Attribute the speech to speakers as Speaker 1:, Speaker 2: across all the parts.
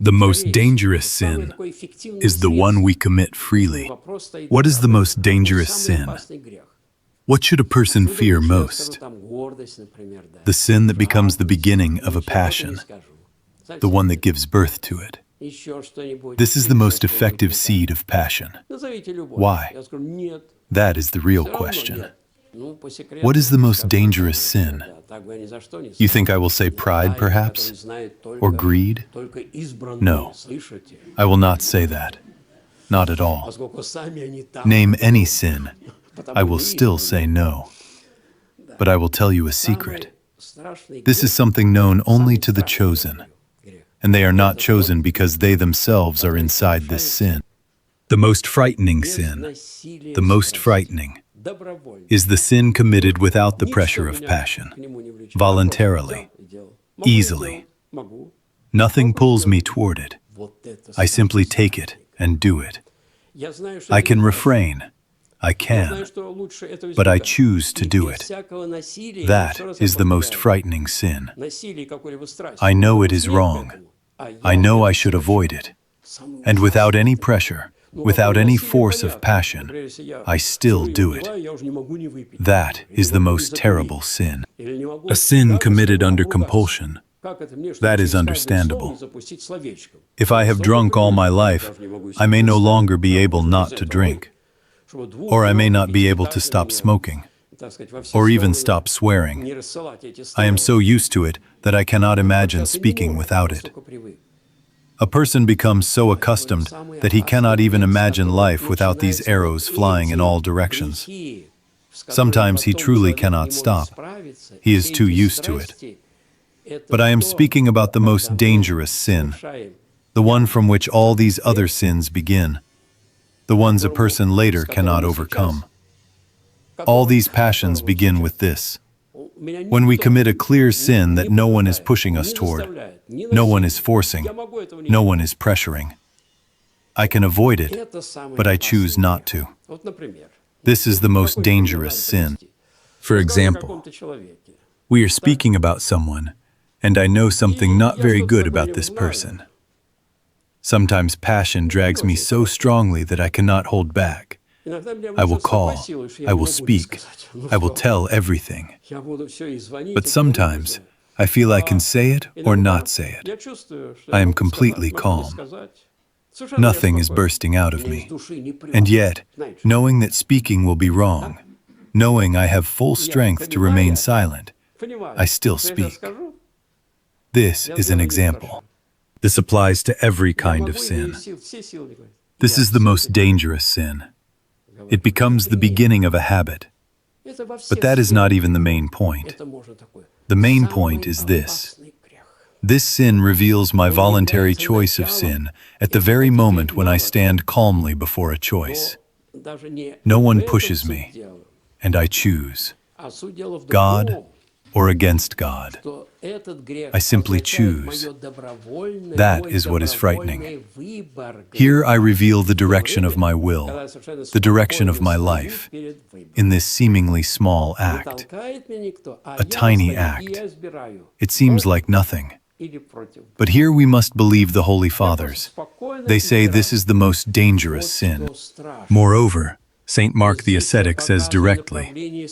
Speaker 1: The most dangerous sin is the one we commit freely. What is the most dangerous sin? What should a person fear most? The sin that becomes the beginning of a passion, the one that gives birth to it. This is the most effective seed of passion. Why? That is the real question. What is the most dangerous sin? You think I will say pride, perhaps? Or greed? No, I will not say that. Not at all. Name any sin, I will still say no. But I will tell you a secret. This is something known only to the chosen, and they are not chosen because they themselves are inside this sin. The most frightening sin, the most frightening, is the sin committed without the pressure of passion, voluntarily, easily. Nothing pulls me toward it. I simply take it and do it. I can refrain, I can, but I choose to do it. That is the most frightening sin. I know it is wrong. I know I should avoid it. And without any pressure, without any force of passion, I still do it. That is the most terrible sin. A sin committed under compulsion. That is understandable. If I have drunk all my life, I may no longer be able not to drink. Or I may not be able to stop smoking, or even stop swearing. I am so used to it that I cannot imagine speaking without it. A person becomes so accustomed that he cannot even imagine life without these arrows flying in all directions. Sometimes he truly cannot stop. He is too used to it. But I am speaking about the most dangerous sin, the one from which all these other sins begin, the ones a person later cannot overcome. All these passions begin with this. When we commit a clear sin that no one is pushing us toward, no one is forcing, no one is pressuring. I can avoid it, but I choose not to. This is the most dangerous sin. For example, we are speaking about someone, and I know something not very good about this person. Sometimes passion drags me so strongly that I cannot hold back. I will call, I will speak, I will tell everything. But sometimes I feel I can say it or not say it. I am completely calm. Nothing is bursting out of me. And yet, knowing that speaking will be wrong, knowing I have full strength to remain silent, I still speak. This is an example. This applies to every kind of sin. This is the most dangerous sin. It becomes the beginning of a habit. But that is not even the main point. The main point is this. This sin reveals my voluntary choice of sin at the very moment when I stand calmly before a choice. No one pushes me, and I choose. God or against God. I simply choose. That is what is frightening. Here I reveal the direction of my will, the direction of my life, in this seemingly small act. A tiny act. It seems like nothing. But here we must believe the Holy Fathers. They say this is the most dangerous sin. Moreover, St. Mark the ascetic says directly,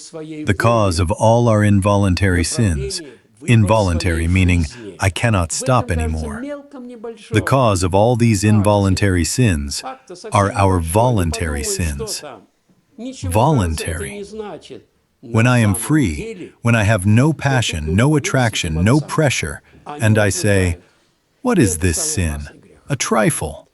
Speaker 1: the cause of all our involuntary sins, involuntary meaning I cannot stop anymore. The cause of all these involuntary sins are our voluntary sins. Voluntary. When I am free, when I have no passion, no attraction, no pressure, and I say, what is this sin? A trifle.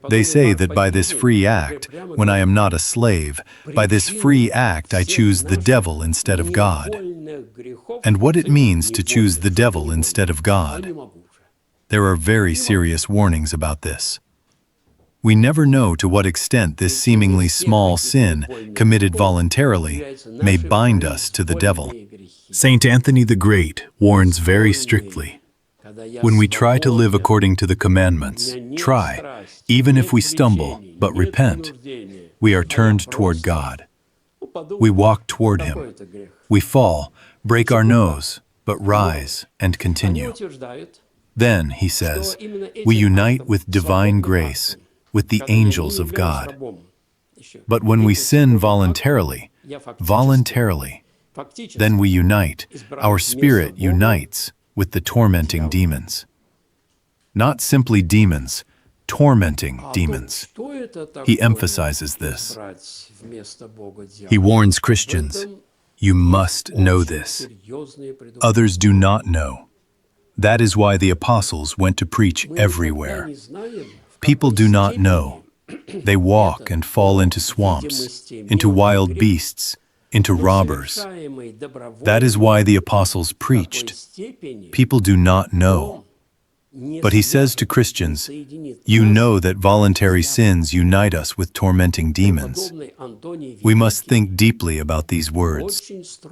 Speaker 1: They say that by this free act, when I am not a slave, by this free act I choose the devil instead of God. And what it means to choose the devil instead of God. There are very serious warnings about this. We never know to what extent this seemingly small sin, committed voluntarily, may bind us to the devil. Saint Anthony the Great warns very strictly. When we try to live according to the commandments, try, even if we stumble, but repent, we are turned toward God. We walk toward Him. We fall, break our nose, but rise and continue. Then, he says, we unite with divine grace, with the angels of God. But when we sin voluntarily, then we unite, our spirit unites with the tormenting demons. Not simply demons, tormenting demons. He emphasizes this. He warns Christians, you must know this. Others do not know. That is why the apostles went to preach everywhere. People do not know. They walk and fall into swamps, into wild beasts, into robbers. That is why the apostles preached. People do not know. But he says to Christians, you know that voluntary sins unite us with tormenting demons. We must think deeply about these words.